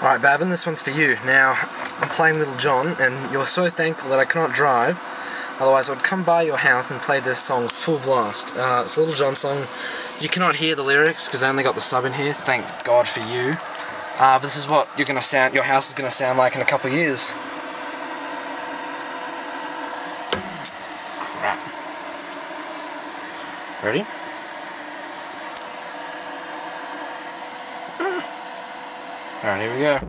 Alright, Bavin, this one's for you. Now, I'm playing Little John, and you're so thankful that I cannot drive, otherwise I would come by your house and play this song full blast. It's a Little John song. You cannot hear the lyrics, because I only got the sub in here, thank God for you. But this is what your house is going to sound like in a couple of years. Crap. Ready? Alright, here we go.